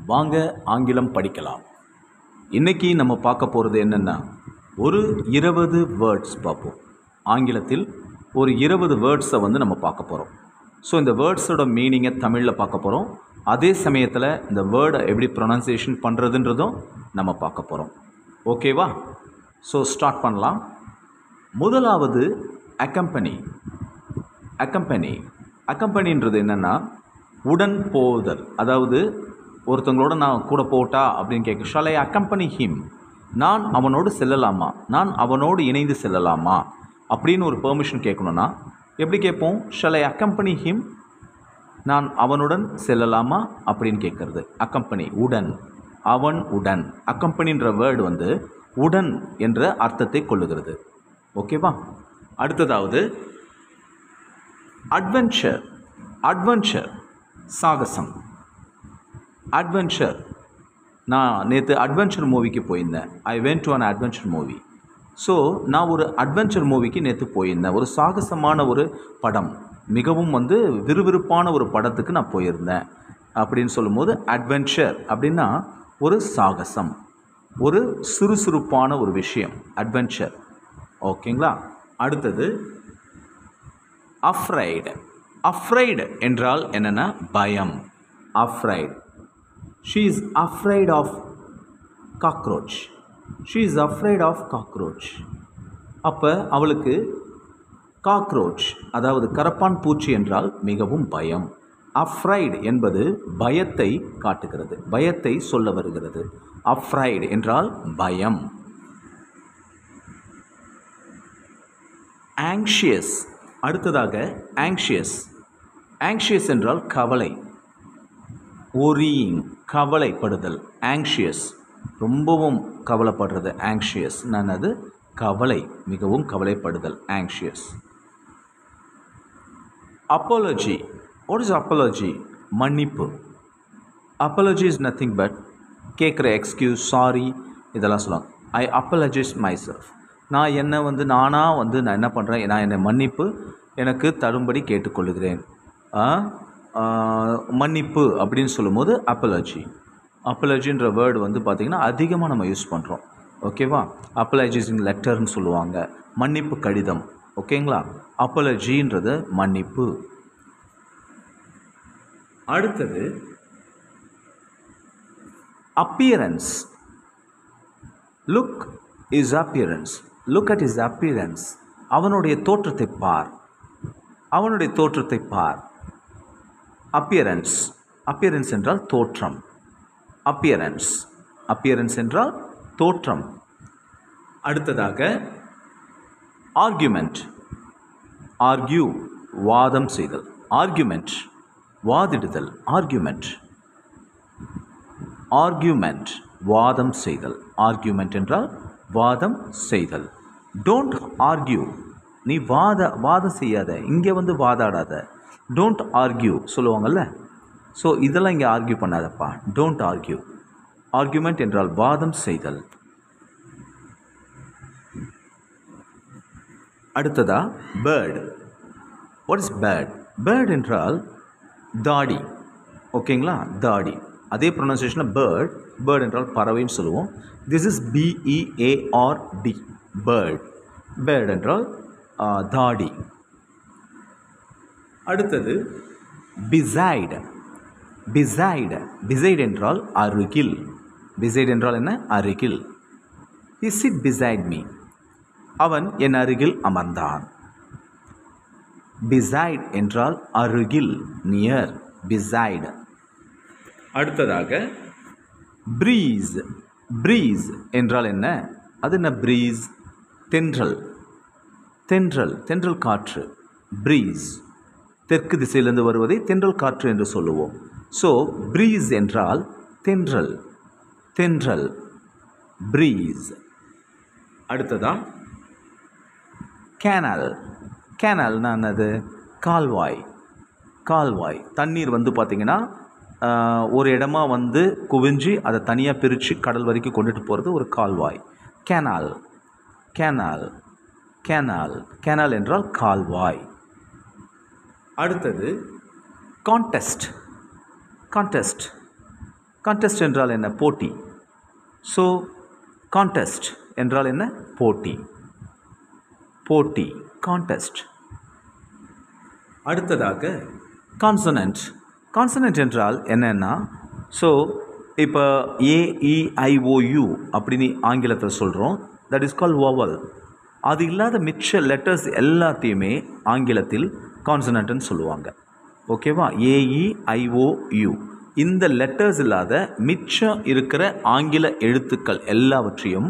வாங்க ஆங்கிலம் படிக்கலாம். இன்றைக்கி நம்ம பார்க்க போகிறது என்னென்னா, ஒரு 20 வேர்ட்ஸ் பார்ப்போம். ஆங்கிலத்தில் ஒரு 20 வேர்ட்ஸை நம்ம பார்க்க போகிறோம். ஸோ இந்த வேர்ட்ஸோட மீனிங்கை தமிழில் பார்க்க போகிறோம். அதே சமயத்தில் இந்த வேர்டை எப்படி ப்ரொனன்சியேஷன் பண்ணுறதுன்றதும் நம்ம பார்க்க போகிறோம். ஓகேவா? ஸோ ஸ்டார்ட் பண்ணலாம். முதலாவது அக்கம்பனி. அக்கம்பனின்றது என்னென்னா உடன் போதல். அதாவது ஒருத்தவங்களோட நான் கூட போட்டா அப்படின்னு கேட்க, ஷால் ஐ அக்கம்பனி ஹிம், நான் அவனோடு செல்லலாமா, நான் அவனோடு இணைந்து செல்லலாமா அப்படின்னு ஒரு பெர்மிஷன் கேட்கணுன்னா எப்படி கேட்போம்? ஷால் ஐ அக்கம்பனி ஹிம், நான் அவனுடன் செல்லலாமா அப்படின்னு கேட்குறது அக்கம்பனி. உடன், அவன் உடன். அக்கம்பனின்ற வேர்டு உடன் என்ற அர்த்தத்தை கொள்ளுகிறது. ஓகேவா? அடுத்ததாவது அட்வென்ச்சர், சாகசம். அட்வென்ச்சர், நான் நேற்று அட்வென்ச்சர் மூவிக்கு போயிருந்தேன். I went to an adventure movie. So நான் ஒரு அட்வென்ச்சர் மூவிக்கு நேற்று போயிருந்தேன். ஒரு சாகசமான ஒரு படம், மிகவும் விறுவிறுப்பான ஒரு படத்துக்கு நான் போயிருந்தேன் அப்படின்னு சொல்லும்போது அட்வென்ச்சர் அப்படின்னா ஒரு சாகசம், ஒரு சுறுசுறுப்பான ஒரு விஷயம், அட்வென்ச்சர். ஓகேங்களா? அடுத்தது அஃப்ரைடு என்றால் என்னென்னா பயம். Afraid, she is afraid of cockroach. She is afraid of cockroach. அப்போ அவளுக்கு காக்ரோச், அதாவது கரப்பான் பூச்சி என்றால் மிகவும் பயம். அஃப்ரைடு என்பது பயத்தை காட்டுகிறது, பயத்தை சொல்ல வருகிறது. அஃப்ரைடு என்றால் பயம். ஆங்ஷியஸ். அடுத்ததாக ஆங்ஷியஸ் என்றால் கவலை, ஒரியிங், கவலைப்படுதல். ஆங்ஷியஸ், ரொம்பவும் கவலைப்படுறது. ஆங்ஷியஸ் நான் அது கவலை, மிகவும் கவலைப்படுதல். Anxious. Apology. What is apology? மன்னிப்பு. அப்பாலஜி இஸ் நத்திங் பட் கேட்குற எக்ஸ்கியூஸ், சாரி, இதெல்லாம் சொல்லலாம். ஐ அப்பாலஜைஸ் மை செல்ஃப், நான் என்னை நான் என்ன பண்ணுறேன், நான் என்னை மன்னிப்பு எனக்கு தரும்படி கேட்டுக்கொள்கிறேன். மன்னிப்பு அப்படின்னு சொல்லும்போது அப்பாலஜி. அப்பாலஜின்ற வேர்டு பார்த்திங்கன்னா அதிகமாக நம்ம யூஸ் பண்ணுறோம். ஓகேவா? அப்பாலஜைசிங் லெட்டர்னு சொல்லுவாங்க, மன்னிப்பு கடிதம். ஓகேங்களா? அப்பாலஜின்றது மன்னிப்பு. அடுத்தது appearance. Look is appearance. Look at is appearance. அவனுடைய தோற்றத்தை பார், அவனுடைய தோற்றத்தை பார். அப்பியரன்ஸ். அப்பியரன்ஸ் என்றால் தோற்றம். அப்பியரன்ஸ், அப்பியரன்ஸ் என்றால் தோற்றம். அடுத்ததாக ஆர்கியூமெண்ட். ஆர்கியூ, வாதம் செய்தல். ஆர்கியூமெண்ட், வாதிடுதல். ஆர்கியூமெண்ட், ஆர்கியூமெண்ட், வாதம் செய்தல். ஆர்கியூமெண்ட் என்றால் வாதம் செய்தல். டோன்ட் ஆர்கியூ, நீ வாதம் செய்யாத, இங்கே வாதாடாத. டோன்ட் ஆர்கியூ சொல்லுவாங்கள்ல. ஸோ இதெல்லாம் இங்கே ஆர்கியூ பண்ணாதப்பா, டோன்ட் ஆர்கியூ. ஆர்கியூமெண்ட் என்றால் வாதம் செய்தல். அடுத்ததா beard. What is beard? Beard என்றால் தாடி. ஓகேங்களா? தாடி. அதே ப்ரொனன்சியேஷனில் பேர்ட். பேர்ட் என்றால் பறவைன்னு சொல்லுவோம். This is BEARD, beard. Beard என்றால் தாடி. அடுத்தது பிசைடு. பிசைடு என்றால் அருகில். பிசைடு என்றால் என்ன? அருகில். He sit beside me, அவன் என் அருகில் அமர்ந்தான். பிசைட் என்றால் அருகில், நியர். பிசைடு. அடுத்ததாக ப்ரீஸ். ப்ரீஸ் என்றால் என்ன? அது என்ன? ப்ரீஸ், தென்றல். தென்றல் காற்று. ப்ரீஸ், தெற்கு திசையிலிருந்து வருவதை தென்றல் காற்று என்று சொல்லுவோம். ஸோ ப்ரீஸ் என்றால் தென்றல், ப்ரீஸ். அடுத்ததா கேனல்னா என்னது? கால்வாய். தண்ணீர் பார்த்திங்கன்னா ஒரு இடமா குவிஞ்சு அதை தனியாக பிரித்து கடல் வரைக்கும் கொண்டுட்டு போகிறது ஒரு கால்வாய். கேனால் என்றால் கால்வாய். அடுத்தது கான்டெஸ்ட். கான்டெஸ்ட் என்றால் என்ன? போட்டி. ஸோ கான்டெஸ்ட் என்றால் என்ன? போட்டி. போட்டி, கான்டெஸ்ட். அடுத்ததாக கான்சனன்ட். கான்சனன்ட் என்றால் என்னென்னா, ஸோ இப்போ AEIOU அப்படின்னு ஆங்கிலத்தில் சொல்கிறோம். That is call vowel. அது இல்லாத மிச்ச லெட்டர்ஸ் எல்லாத்தையுமே ஆங்கிலத்தில் கான்சனன்ட்னு சொல்லுவாங்க. ஓகேவா? AEIOU இந்த லெட்டர்ஸ் இல்லாத மிச்சம் இருக்கிற ஆங்கில எழுத்துக்கள் எல்லாவற்றையும்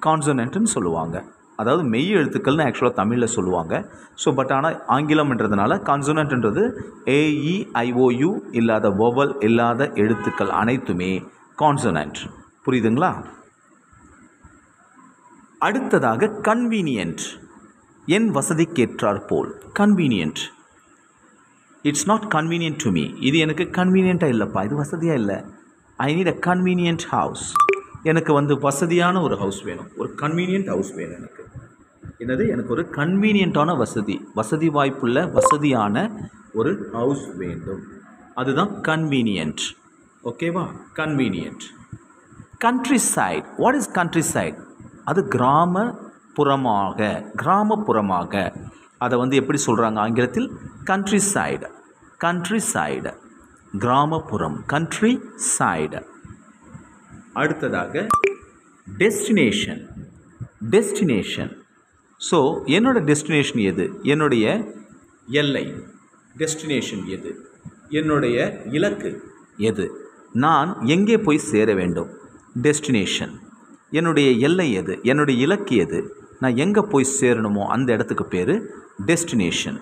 கான்சனன்ட்னு சொல்லுவாங்க. அதாவது மெய் எழுத்துக்கள்னு ஆக்சுவலாக தமிழில் சொல்லுவாங்க. ஸோ பட் ஆனால் ஆங்கிலம்ன்றதுனால கான்சனன்ட்ன்றது AEIOU இல்லாத வவல் இல்லாத எழுத்துக்கள் அனைத்துமே கான்சனன்ட். புரியுதுங்களா? அடுத்ததாக கன்வீனியன்ட். என் வசதிக்கேற்றார் போல். Convenient. It's not convenient to me. இது எனக்கு கன்வீனியண்ட்டாக இல்லைப்பா, இது வசதியாக இல்லை. I need a convenient house. எனக்கு வசதியான ஒரு ஹவுஸ் வேணும், ஒரு கன்வீனியன்ட் ஹவுஸ் வேணும் எனக்கு. என்னது? எனக்கு ஒரு கன்வீனியண்ட்டான வசதி வாய்ப்புள்ள வசதியான ஒரு ஹவுஸ் வேண்டும். அதுதான் கன்வீனியன்ட். ஓகேவா? Convenient. Country side. What is country side? அது கிராமப்புறமாக. அதை எப்படி சொல்கிறாங்க ஆங்கிலத்தில்? Country side. கண்ட்ரி சைடு, கிராமப்புறம். Country side. அடுத்ததாக டெஸ்டினேஷன். டெஸ்டினேஷன். ஸோ என்னோட டெஸ்டினேஷன் எது? என்னுடைய எல்லை. டெஸ்டினேஷன் எது? என்னுடைய இலக்கு எது? நான் எங்கே போய் சேர வேண்டும்? டெஸ்டினேஷன். என்னுடைய எல்லை எது? என்னுடைய இலக்கு எது? நான் எங்கே போய் சேரணுமோ அந்த இடத்துக்கு பேர் டெஸ்டினேஷன்.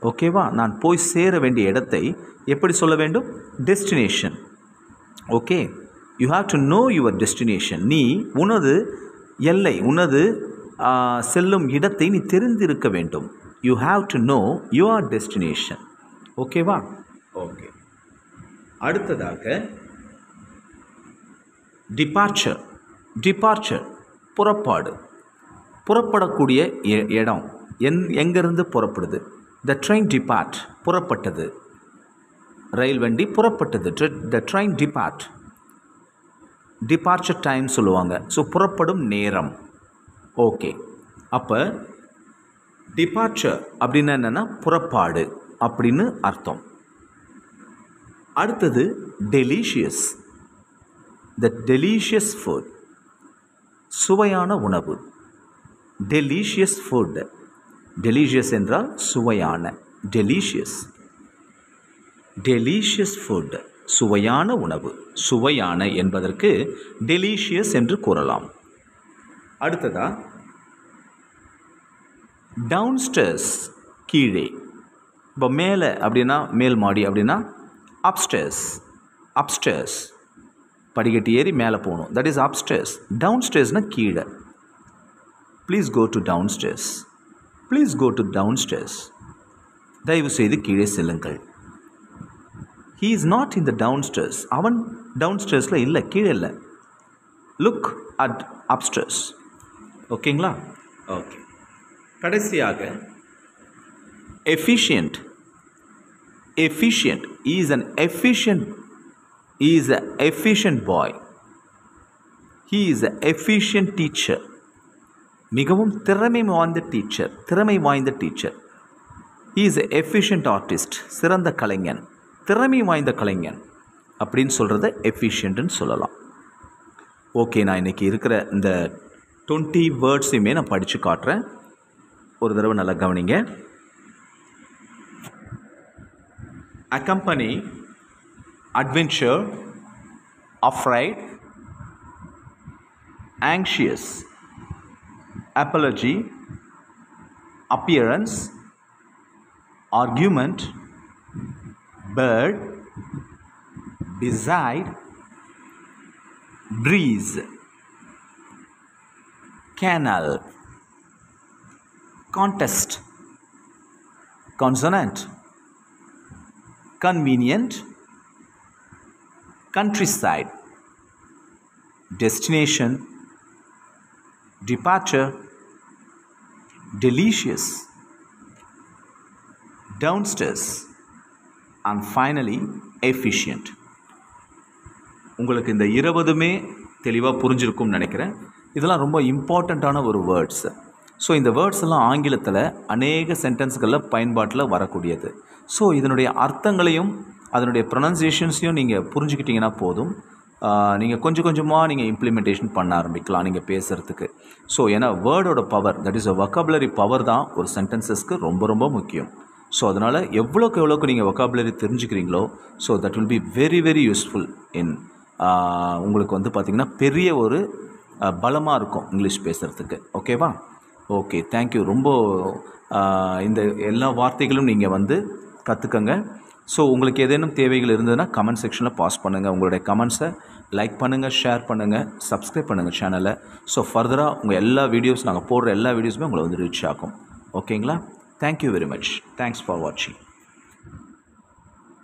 ஓகேவா? நான் போய் சேர வேண்டிய இடத்தை எப்படி சொல்ல வேண்டும்? Destination. Okay, you have to know your destination. நீ உனது எல்லை, உனது செல்லும் இடத்தை நீ தெரிந்திருக்க வேண்டும். You have to know your destination. ஓகேவா? ஓகே. அடுத்ததாக டிபார்ச்சர். டிபார்ச்சர், புறப்பாடு. புறப்படக்கூடிய இடம். எங்கேருந்து புறப்படுது? த ட்ரெயின் டிபார்ட். புறப்பட்டது. ரயில் வண்டி புறப்பட்டது. த ட்ரெயின் டிபார்ட். டிபார்ச்சர் டைம் சொல்லுவாங்க. ஸோ புறப்படும் நேரம். ஓகே, அப்போ டிபார்ச்சர் அப்படின்னா என்னென்னா புறப்பாடு அப்படின்னு அர்த்தம். அடுத்தது டெலிஷியஸ். த டெலிஷியஸ் ஃபுட். சுவையான உணவு. Delicious food. டெலிஷியஸ் என்றால் சுவையான. டெலிஷியஸ். டெலிஷியஸ் ஃபுட், சுவையான உணவு. சுவையான என்பதற்கு டெலிஷியஸ் என்று கூறலாம். அடுத்ததா டவுன்ஸ்டேர்ஸ், கீழே. இப்போ மேலே அப்படின்னா மேல் மாடி அப்படின்னா அப்ஸ்டேர்ஸ். அப்ஸ்டேர்ஸ், படிக்கட்டு ஏறி மேலே போகணும். That is upstairs. டவுன்ஸ்டேர்ஸ்னால் கீழே. Please go to downstairs. Please go to downstairs. தயவு செய்து கீழே செல்லுங்கள். He is not in the downstairs. அவன் டவுன்ஸ்டேர்ஸில் இல்லை, கீழே இல்லை. Look at upstairs. ஓகேங்களா? ஓகே. கடைசியாக efficient. Efficient is an efficient. He is an efficient boy. He is an efficient teacher. மிகவும் திறமை வாய்ந்த டீச்சர். திறமை வாய்ந்த teacher. He is an efficient artist. சிறந்த கலைஞன், திறமை வாய்ந்த கலைஞன் அப்படின்னு சொல்கிறத எஃபிஷியன்ட்னு சொல்லலாம். ஓகே, நான் இன்றைக்கி இருக்கிற இந்த 20 வேர்ட்ஸையுமே நான் படித்து காட்டுறேன். ஒரு தடவை நல்லா கவனிங்க. accompany, adventure, afraid, anxious, apology, appearance, argument, bird, beside, breeze, canal, contest, consonant, convenient, countryside, destination, departure, delicious, downstairs, and finally efficient. உங்களுக்கு இந்த 20மே தெளிவாக புரிஞ்சிருக்கும்னு நினைக்கிறேன். இதெல்லாம் ரொம்ப இம்பார்ட்டண்ட்டான ஒரு வேர்ட்ஸ். ஸோ இந்த வேர்ட்ஸ் எல்லாம் ஆங்கிலத்தில் அநேக சென்டென்ஸ்களில் பயன்பாட்டில் வரக்கூடியது. ஸோ இதனுடைய அர்த்தங்களையும் அதனுடைய ப்ரொனன்சியேஷன்ஸையும் நீங்கள் புரிஞ்சுக்கிட்டிங்கன்னா போதும். நீங்கள் கொஞ்சம் கொஞ்சமாக நீங்கள் இம்ப்ளிமெண்டேஷன் பண்ண ஆரம்பிக்கலாம் நீங்கள் பேசுகிறதுக்கு. ஸோ ஏன்னா வேர்டோட power, that is a vocabulary power தான் ஒரு சென்டென்சஸ்க்கு ரொம்ப ரொம்ப முக்கியம். ஸோ அதனால் எவ்வளோக்கு நீங்கள் வொக்காபுலரி தெரிஞ்சுக்கிறீங்களோ, so that will be very very useful in உங்களுக்கு வந்து பார்த்திங்கன்னா பெரிய ஒரு பலமாக இருக்கும் இங்கிலீஷ் பேசுகிறதுக்கு. ஓகேவா? Okay, thank you. ரொம்ப இந்த எல்லா வார்த்தைகளும் நீங்கள் வந்து கற்றுக்கங்க. ஸோ உங்களுக்கு ஏதேனும் தேவைகள் இருந்ததுன்னா கமெண்ட் செக்ஷனில் பாஸ் பண்ணுங்கள். உங்களுடைய கமெண்ட்ஸை லைக் பண்ணுங்கள், ஷேர் பண்ணுங்கள், சப்ஸ்கிரைப் பண்ணுங்கள் சேனலை. ஸோ ஃபர்தராக உங்கள் எல்லா வீடியோஸ், நாங்கள் போடுற எல்லா வீடியோஸுமே உங்களை வந்து ரீச் ஆகும். ஓகேங்களா? Thank you very much. Thanks for வாட்சிங்.